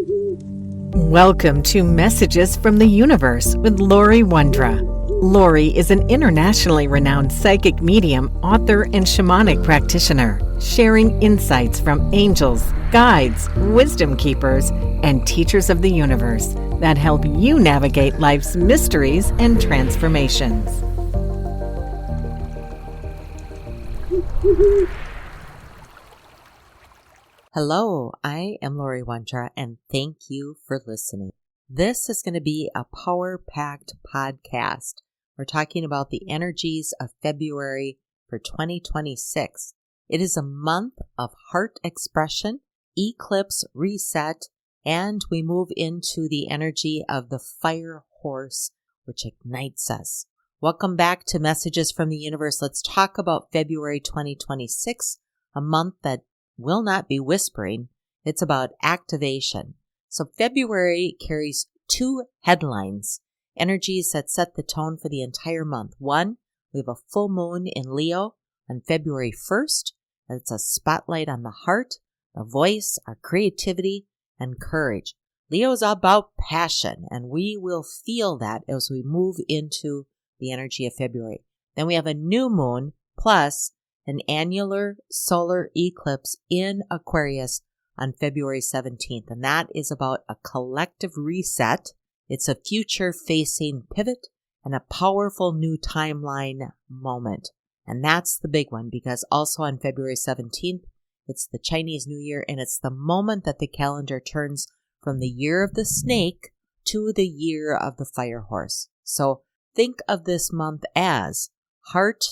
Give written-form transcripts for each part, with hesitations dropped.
Welcome to Messages from the Universe with Lori Wondra. Lori is an internationally renowned psychic medium, author, and shamanic practitioner, sharing insights from angels, guides, wisdom keepers, and teachers of the universe that help you navigate life's mysteries and transformations. Hello, I am Lori Wondra, and thank you for listening. This is going to be a power-packed podcast. We're talking about the energies of February for 2026. It is a month of heart expression, eclipse reset, and we move into the energy of the fire horse, which ignites us. Welcome back to Messages from the Universe. Let's talk about February 2026, a month that will not be whispering. It's about activation. So February carries two headlines, energies that set the tone for the entire month. One, we have a full moon in Leo on February 1st. It's a spotlight on the heart, the voice, our creativity, and courage. Leo is about passion, and we will feel that as we move into the energy of February. Then we have a new moon plus an annular solar eclipse in Aquarius on February 17th. And that is about a collective reset. It's a future-facing pivot and a powerful new timeline moment. And that's the big one because also on February 17th, it's the Chinese New Year, and it's the moment that the calendar turns from the year of the snake to the year of the fire horse. So think of this month as heart,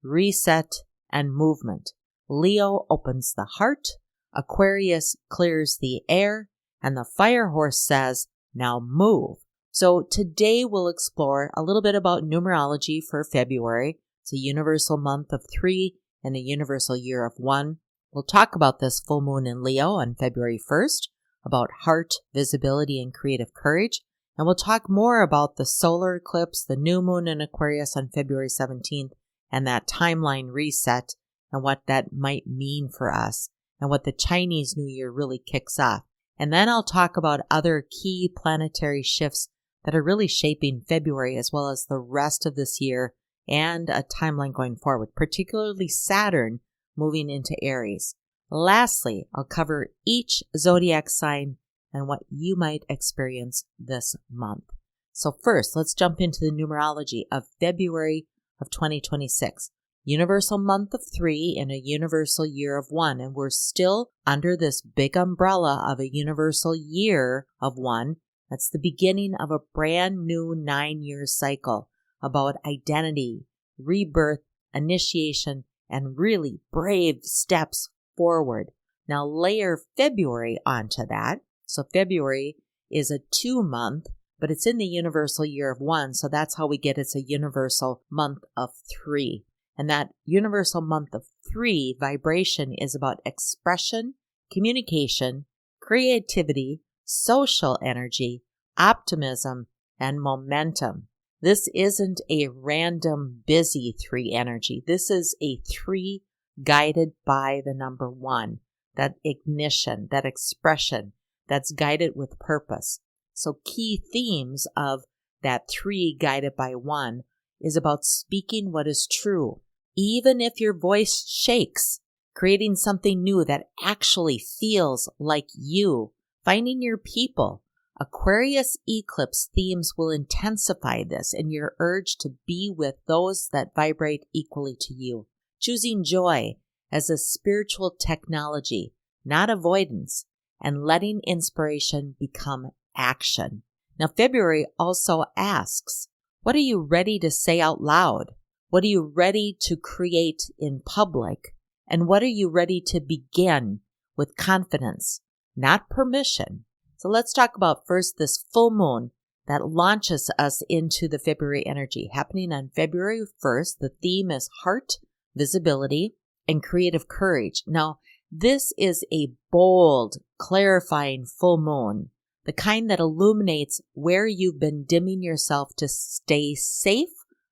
reset, and movement. Leo opens the heart, Aquarius clears the air, and the fire horse says, now move. So today we'll explore a little bit about numerology for February. It's a universal month of 3 and a universal year of 1. We'll talk about this full moon in Leo on February 1st, about heart, visibility, and creative courage. And we'll talk more about the solar eclipse, the new moon in Aquarius on February 17th, and that timeline reset and what that might mean for us and what the Chinese New Year really kicks off. And then I'll talk about other key planetary shifts that are really shaping February as well as the rest of this year and a timeline going forward, particularly Saturn moving into Aries. Lastly, I'll cover each zodiac sign and what you might experience this month. So first, let's jump into the numerology of February of 2026. Universal month of 3 and a universal year of 1. And we're still under this big umbrella of a universal year of 1. That's the beginning of a brand new 9-year cycle about identity, rebirth, initiation, and really brave steps forward. Now layer February onto that. So February is a 2-month, but it's in the universal year of 1. So that's how we get it's a universal month of 3. And that universal month of 3 vibration is about expression, communication, creativity, social energy, optimism, and momentum. This isn't a random busy 3 energy. This is a 3 guided by the number 1, that ignition, that expression that's guided with purpose. So key themes of that 3 guided by 1 is about speaking what is true, even if your voice shakes, creating something new that actually feels like you, finding your people. Aquarius eclipse themes will intensify this and your urge to be with those that vibrate equally to you. Choosing joy as a spiritual technology, not avoidance, and letting inspiration become action. Now, February also asks, what are you ready to say out loud? What are you ready to create in public? And what are you ready to begin with confidence, not permission? So let's talk about first this full moon that launches us into the February energy. Happening on February 1st, the theme is heart, visibility, and creative courage. Now, this is a bold, clarifying full moon, the kind that illuminates where you've been dimming yourself to stay safe,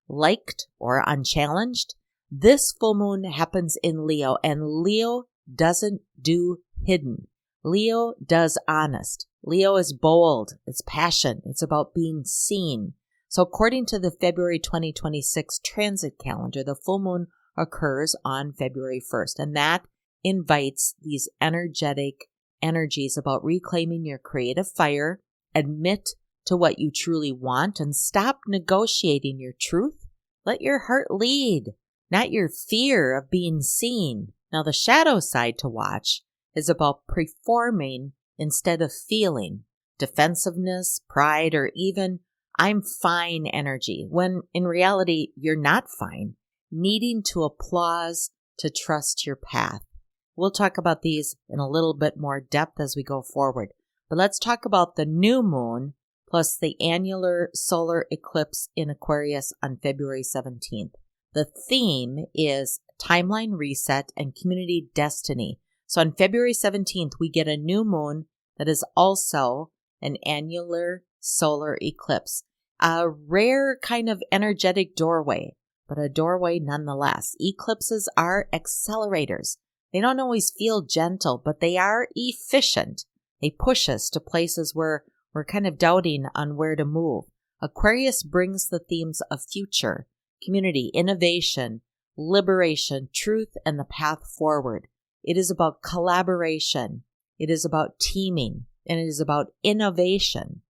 liked, or unchallenged. This full moon happens in Leo, and Leo doesn't do hidden. Leo does honest. Leo is bold. It's passion. It's about being seen. So according to the February 2026 transit calendar, the full moon occurs on February 1st, and that invites these energetic energies about reclaiming your creative fire, admit to what you truly want, and stop negotiating your truth. Let your heart lead, not your fear of being seen. Now, the shadow side to watch is about performing instead of feeling, defensiveness, pride, or even I'm fine energy, when in reality, you're not fine, needing to applause to trust your path. We'll talk about these in a little bit more depth as we go forward. But let's talk about the new moon plus the annular solar eclipse in Aquarius on February 17th. The theme is timeline reset and community destiny. So on February 17th, we get a new moon that is also an annular solar eclipse. A rare kind of energetic doorway, but a doorway nonetheless. Eclipses are accelerators. They don't always feel gentle, but they are efficient. They push us to places where we're kind of doubting on where to move. Aquarius brings the themes of future, community, innovation, liberation, truth, and the path forward. It is about collaboration. It is about teaming, and it is about innovation.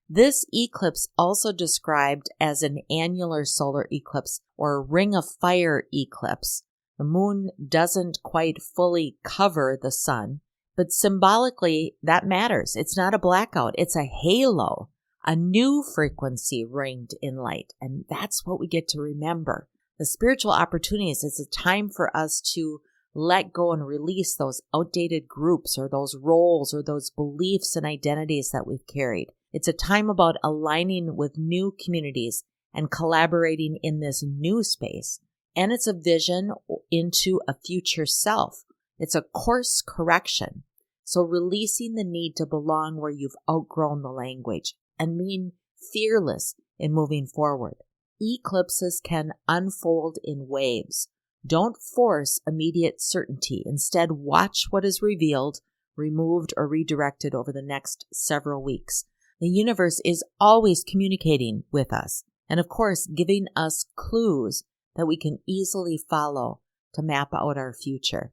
This eclipse, also described as an annular solar eclipse or ring of fire eclipse. The moon doesn't quite fully cover the sun, but symbolically that matters. It's not a blackout. It's a halo, a new frequency ringed in light. And that's what we get to remember. The spiritual opportunities, it's a time for us to let go and release those outdated groups or those roles or those beliefs and identities that we've carried. It's a time about aligning with new communities and collaborating in this new space. And it's a vision into a future self. It's a course correction. So releasing the need to belong where you've outgrown the language and being fearless in moving forward. Eclipses can unfold in waves. Don't force immediate certainty. Instead, watch what is revealed, removed, or redirected over the next several weeks. The universe is always communicating with us and, of course, giving us clues that we can easily follow to map out our future.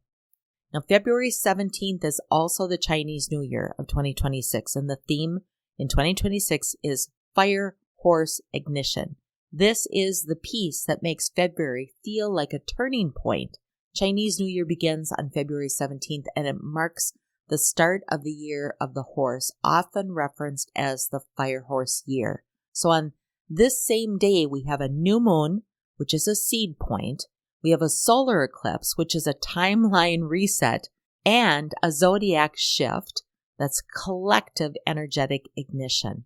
Now, February 17th is also the Chinese New Year of 2026, and the theme in 2026 is Fire Horse Ignition. This is the piece that makes February feel like a turning point. Chinese New Year begins on February 17th, and it marks the start of the year of the horse, often referenced as the Fire Horse Year. So on this same day, we have a new moon, which is a seed point. We have a solar eclipse, which is a timeline reset, and a zodiac shift that's collective energetic ignition.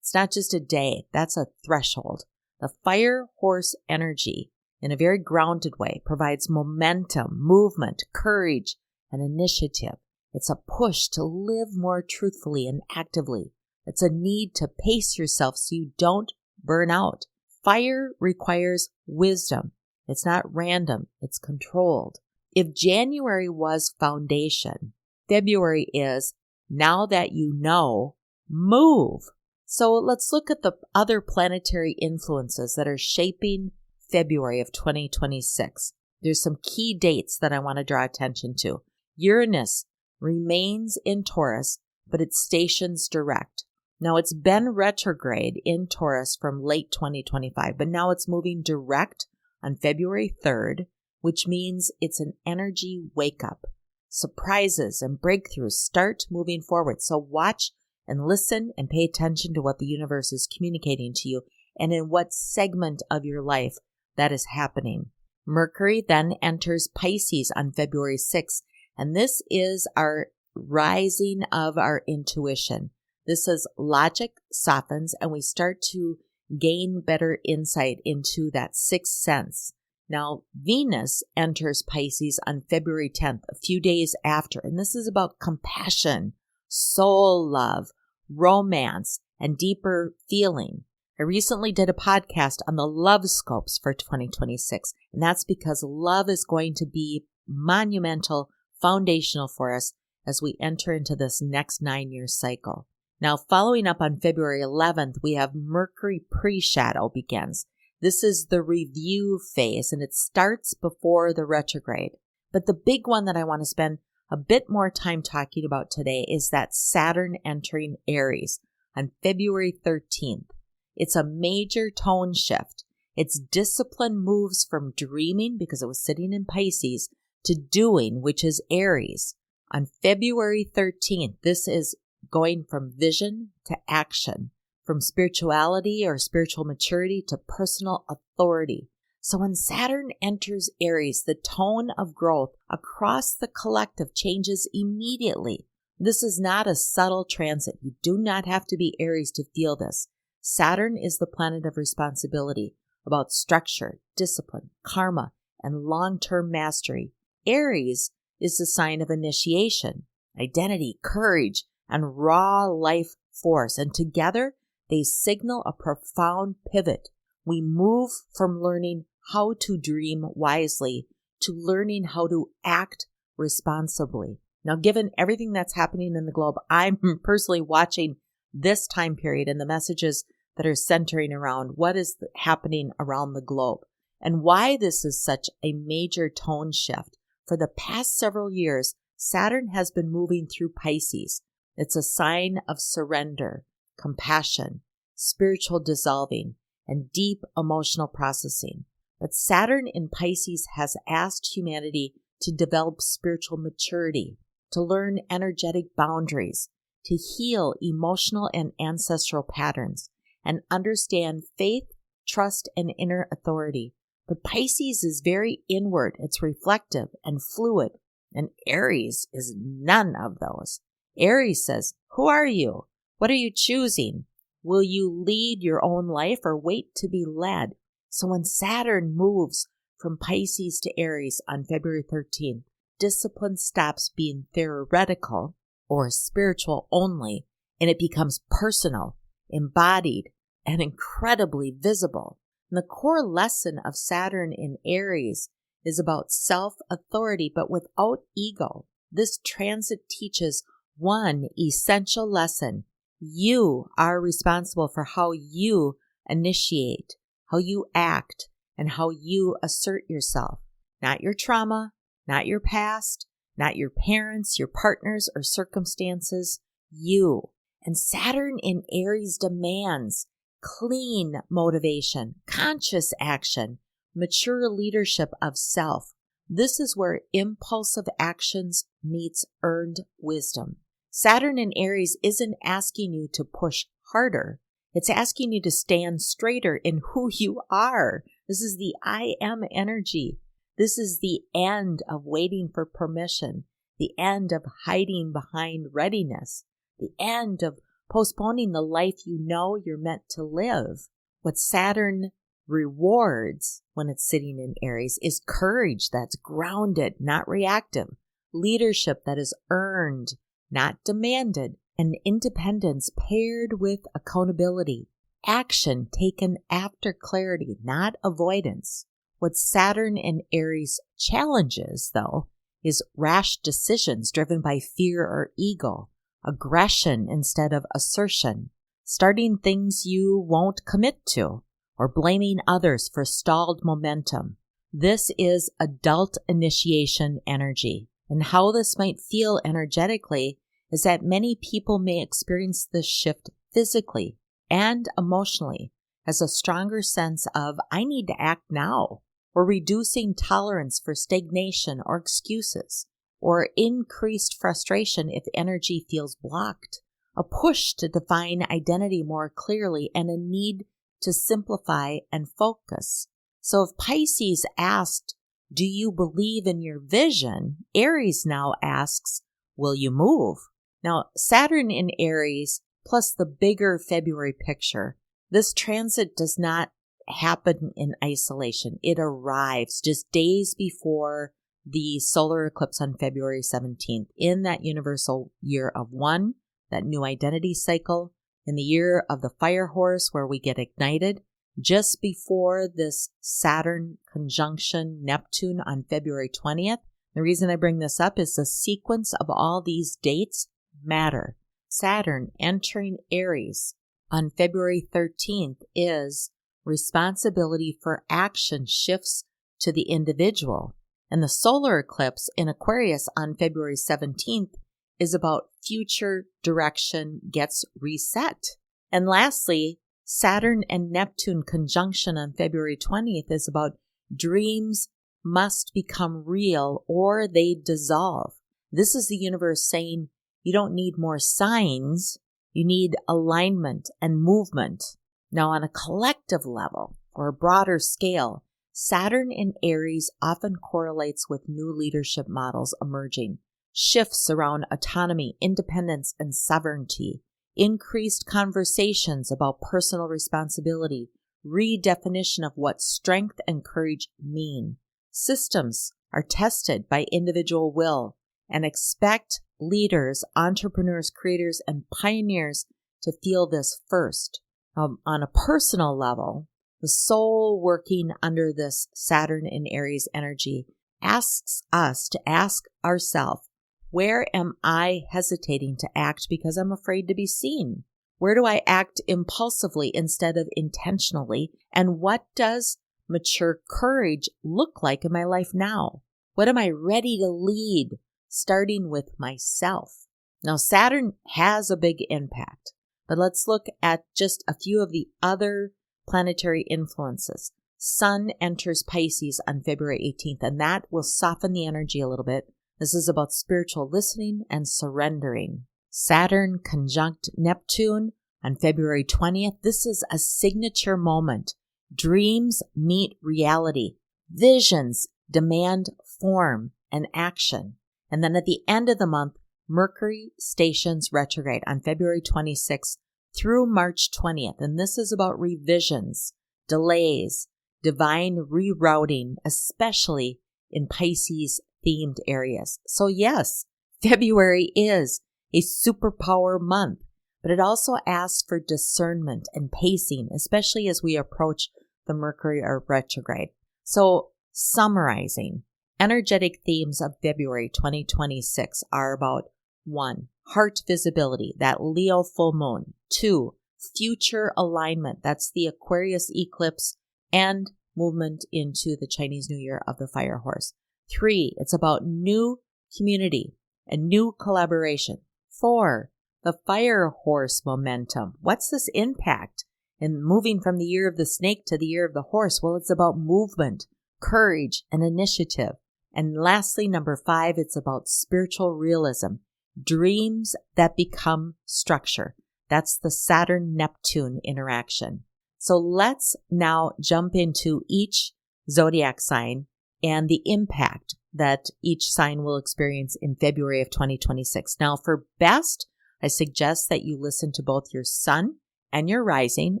It's not just a day, that's a threshold. The fire horse energy, in a very grounded way, provides momentum, movement, courage, and initiative. It's a push to live more truthfully and actively. It's a need to pace yourself so you don't burn out. Fire requires wisdom. It's not random. It's controlled. If January was foundation, February is, now that you know, move. So let's look at the other planetary influences that are shaping February of 2026. There's some key dates that I want to draw attention to. Uranus remains in Taurus, but it stations direct. Now, it's been retrograde in Taurus from late 2025, but now it's moving direct on February 3rd, which means it's an energy wake-up. Surprises and breakthroughs start moving forward. So watch and listen and pay attention to what the universe is communicating to you and in what segment of your life that is happening. Mercury then enters Pisces on February 6th, and this is our rising of our intuition. This is logic softens, and we start to gain better insight into that sixth sense. Now, Venus enters Pisces on February 10th, a few days after, and this is about compassion, soul love, romance, and deeper feeling. I recently did a podcast on the love scopes for 2026, and that's because love is going to be monumental, foundational for us as we enter into this next 9-year cycle. Now, following up on February 11th, we have Mercury pre-shadow begins. This is the review phase, and it starts before the retrograde. But the big one that I want to spend a bit more time talking about today is that Saturn entering Aries on February 13th. It's a major tone shift. Its discipline moves from dreaming, because it was sitting in Pisces, to doing, which is Aries. On February 13th, this is going from vision to action, from spirituality or spiritual maturity to personal authority. So when Saturn enters Aries, the tone of growth across the collective changes immediately. This is not a subtle transit. You do not have to be Aries to feel this. Saturn is the planet of responsibility, about structure, discipline, karma, and long-term mastery. Aries is the sign of initiation, identity, courage, and raw life force. And together, they signal a profound pivot. We move from learning how to dream wisely to learning how to act responsibly. Now, given everything that's happening in the globe, I'm personally watching this time period and the messages that are centering around what is happening around the globe and why this is such a major tone shift. For the past several years, Saturn has been moving through Pisces. It's a sign of surrender, compassion, spiritual dissolving, and deep emotional processing. But Saturn in Pisces has asked humanity to develop spiritual maturity, to learn energetic boundaries, to heal emotional and ancestral patterns, and understand faith, trust, and inner authority. But Pisces is very inward, it's reflective and fluid, and Aries is none of those. Aries says, who are you? What are you choosing? Will you lead your own life or wait to be led? So when Saturn moves from Pisces to Aries on February 13th, discipline stops being theoretical or spiritual only, and it becomes personal, embodied, and incredibly visible. And the core lesson of Saturn in Aries is about self-authority, but without ego. This transit teaches one essential lesson. You are responsible for how you initiate, how you act, and how you assert yourself. Not your trauma, not your past, not your parents, your partners, or circumstances. You. And Saturn in Aries demands clean motivation, conscious action, mature leadership of self. This is where impulsive actions meets earned wisdom. Saturn in Aries isn't asking you to push harder. It's asking you to stand straighter in who you are. This is the I am energy. This is the end of waiting for permission, the end of hiding behind readiness, the end of postponing the life you know you're meant to live. What Saturn rewards when it's sitting in Aries is courage that's grounded, not reactive, leadership that is earned, not demanded, and independence paired with accountability, action taken after clarity, not avoidance. What Saturn in Aries challenges, though, is rash decisions driven by fear or ego, aggression instead of assertion, starting things you won't commit to, or blaming others for stalled momentum. This is adult initiation energy. And how this might feel energetically is that many people may experience this shift physically and emotionally as a stronger sense of, I need to act now, or reducing tolerance for stagnation or excuses, or increased frustration if energy feels blocked, a push to define identity more clearly, and a need to simplify and focus. So if Pisces asked, do you believe in your vision? Aries now asks, will you move? Now, Saturn in Aries, plus the bigger February picture, this transit does not happen in isolation. It arrives just days before the solar eclipse on February 17th in that universal year of one, that new identity cycle, in the year of the fire horse where we get ignited, just before this Saturn conjunction Neptune on February 20th. The reason I bring this up is the sequence of all these dates matter. Saturn entering Aries on February 13th is responsibility for action shifts to the individual. And the solar eclipse in Aquarius on February 17th is about future direction gets reset. And lastly, Saturn and Neptune conjunction on February 20th is about dreams must become real or they dissolve. This is the universe saying you don't need more signs, you need alignment and movement. Now, on a collective level or a broader scale, Saturn in Aries often correlates with new leadership models emerging, shifts around autonomy, independence, and sovereignty, increased conversations about personal responsibility, redefinition of what strength and courage mean. Systems are tested by individual will, and expect leaders, entrepreneurs, creators, and pioneers to feel this first. On a personal level, the soul working under this Saturn in Aries energy asks us to ask ourselves, where am I hesitating to act because I'm afraid to be seen? Where do I act impulsively instead of intentionally? And what does mature courage look like in my life now? What am I ready to lead, starting with myself? Now, Saturn has a big impact, but let's look at just a few of the other planetary influences. Sun enters Pisces on February 18th, and that will soften the energy a little bit. This is about spiritual listening and surrendering. Saturn conjunct Neptune on February 20th. This is a signature moment. Dreams meet reality. Visions demand form and action. And then at the end of the month, Mercury stations retrograde on February 26th through March 20th. And this is about revisions, delays, divine rerouting, especially in Pisces themed areas. So yes, February is a superpower month, but it also asks for discernment and pacing, especially as we approach the Mercury retrograde. So summarizing, energetic themes of February 2026 are about 1, heart visibility, that Leo full moon. 2, future alignment, that's the Aquarius eclipse and movement into the Chinese New Year of the Fire Horse. 3, it's about new community and new collaboration. 4, the Fire Horse momentum. What's this impact in moving from the year of the snake to the year of the horse? Well, it's about movement, courage, and initiative. And lastly, number 5, it's about spiritual realism, dreams that become structure. That's the Saturn-Neptune interaction. So let's now jump into each zodiac sign and the impact that each sign will experience in February of 2026. Now, for best, I suggest that you listen to both your sun and your rising,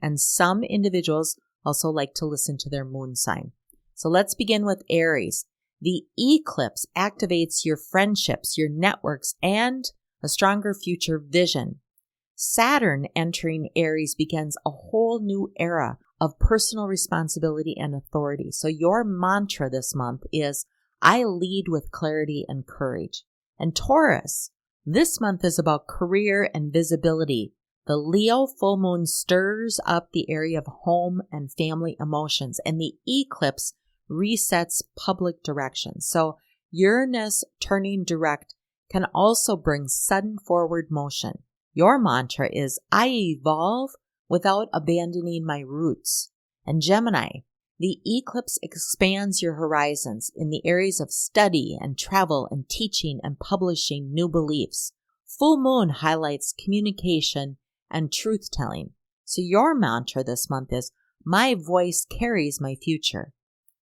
and some individuals also like to listen to their moon sign. So let's begin with Aries. The eclipse activates your friendships, your networks, and a stronger future vision. Saturn entering Aries begins a whole new era of personal responsibility and authority. So your mantra this month is, I lead with clarity and courage. And Taurus, this month is about career and visibility. The Leo full moon stirs up the area of home and family emotions, and the eclipse resets public direction. So Uranus turning direct can also bring sudden forward motion. Your mantra is, I evolve without abandoning my roots. And Gemini, the eclipse expands your horizons in the areas of study and travel and teaching and publishing new beliefs. Full moon highlights communication and truth-telling. So your mantra this month is, my voice carries my future.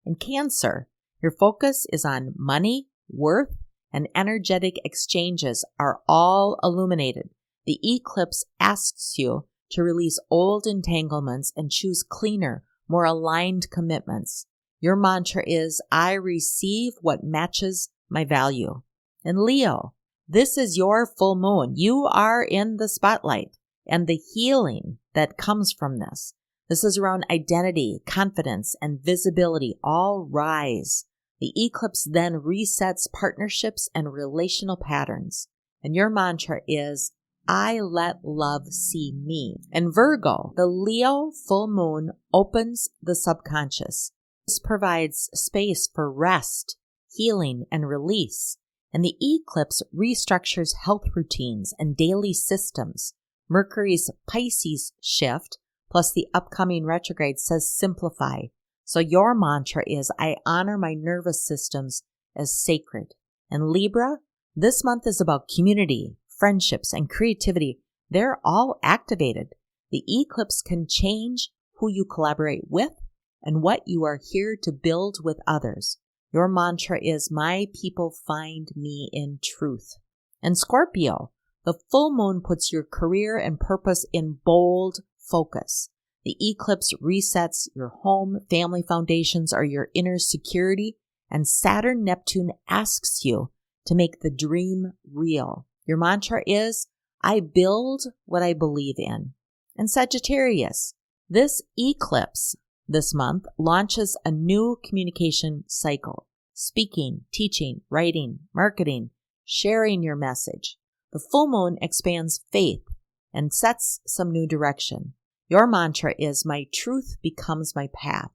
In Cancer, your focus is on money, worth, and energetic exchanges are all illuminated. The eclipse asks you to release old entanglements and choose cleaner, more aligned commitments. Your mantra is, I receive what matches my value. And Leo, this is your full moon. You are in the spotlight and the healing that comes from this. This is around identity, confidence, and visibility all rise. The eclipse then resets partnerships and relational patterns. And your mantra is, I let love see me. And Virgo, the Leo full moon opens the subconscious. This provides space for rest, healing, and release. And the eclipse restructures health routines and daily systems. Mercury's Pisces shift, plus the upcoming retrograde, says simplify. So your mantra is, I honor my nervous systems as sacred. And Libra, this month is about community, friendships, and creativity. They're all activated. The eclipse can change who you collaborate with and what you are here to build with others. Your mantra is, my people find me in truth. And Scorpio, the full moon puts your career and purpose in bold focus. The eclipse resets your home, family foundations, or your inner security, and Saturn-Neptune asks you to make the dream real. Your mantra is, I build what I believe in. And Sagittarius, this eclipse this month launches a new communication cycle. Speaking, teaching, writing, marketing, sharing your message. The full moon expands faith and sets some new direction. Your mantra is, my truth becomes my path.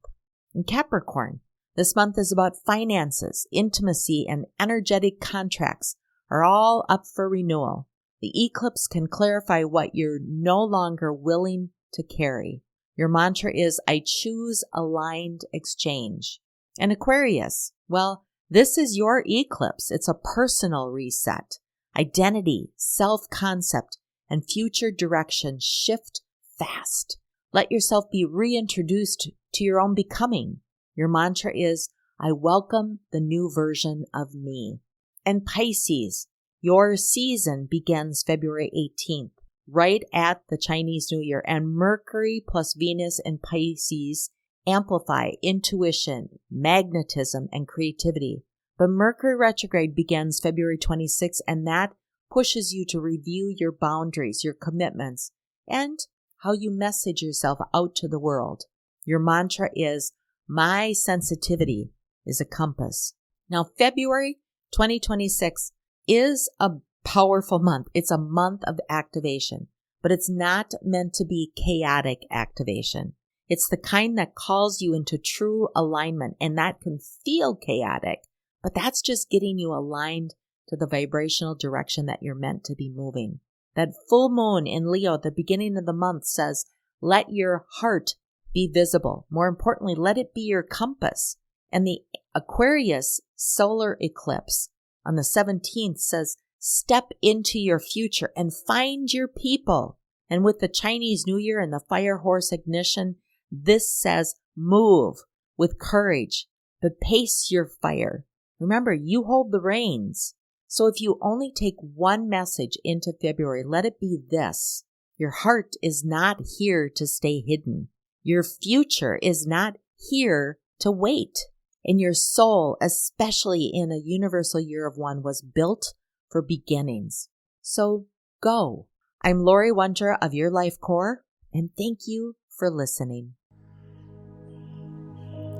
And Capricorn, this month is about finances, intimacy, and energetic contracts are all up for renewal. The eclipse can clarify what you're no longer willing to carry. Your mantra is, I choose aligned exchange. And Aquarius, well, this is your eclipse. It's a personal reset. Identity, self-concept, and future direction shift fast. Let yourself be reintroduced to your own becoming. Your mantra is, I welcome the new version of me. And Pisces, your season begins February 18th, right at the Chinese New Year, and Mercury plus Venus in Pisces amplify intuition, magnetism, and creativity. But Mercury retrograde begins February 26th, and that pushes you to review your boundaries, your commitments, and how you message yourself out to the world. Your mantra is, my sensitivity is a compass. Now, February 2026 is a powerful month. It's a month of activation, but it's not meant to be chaotic activation. It's the kind that calls you into true alignment, and that can feel chaotic, but that's just getting you aligned to the vibrational direction that you're meant to be moving. That full moon in Leo at the beginning of the month says, let your heart be visible. More importantly, let it be your compass. And the Aquarius solar eclipse on the 17th says, step into your future and find your people. And with the Chinese New Year and the fire horse ignition, this says, move with courage, but pace your fire. Remember, you hold the reins. So if you only take one message into February, let it be this. Your heart is not here to stay hidden. Your future is not here to wait. And your soul, especially in a universal year of one, was built for beginnings. So go. I'm Lori Wondra of Your Life Core, and thank you for listening.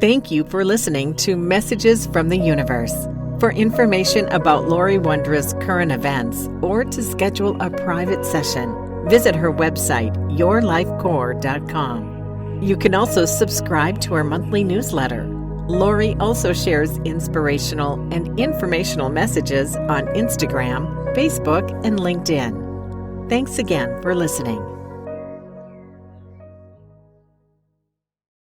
Thank you for listening to Messages from the Universe. For information about Lori Wondra's current events or to schedule a private session, visit her website, yourlifecore.com. You can also subscribe to her monthly newsletter. Lori also shares inspirational and informational messages on Instagram, Facebook, and LinkedIn. Thanks again for listening.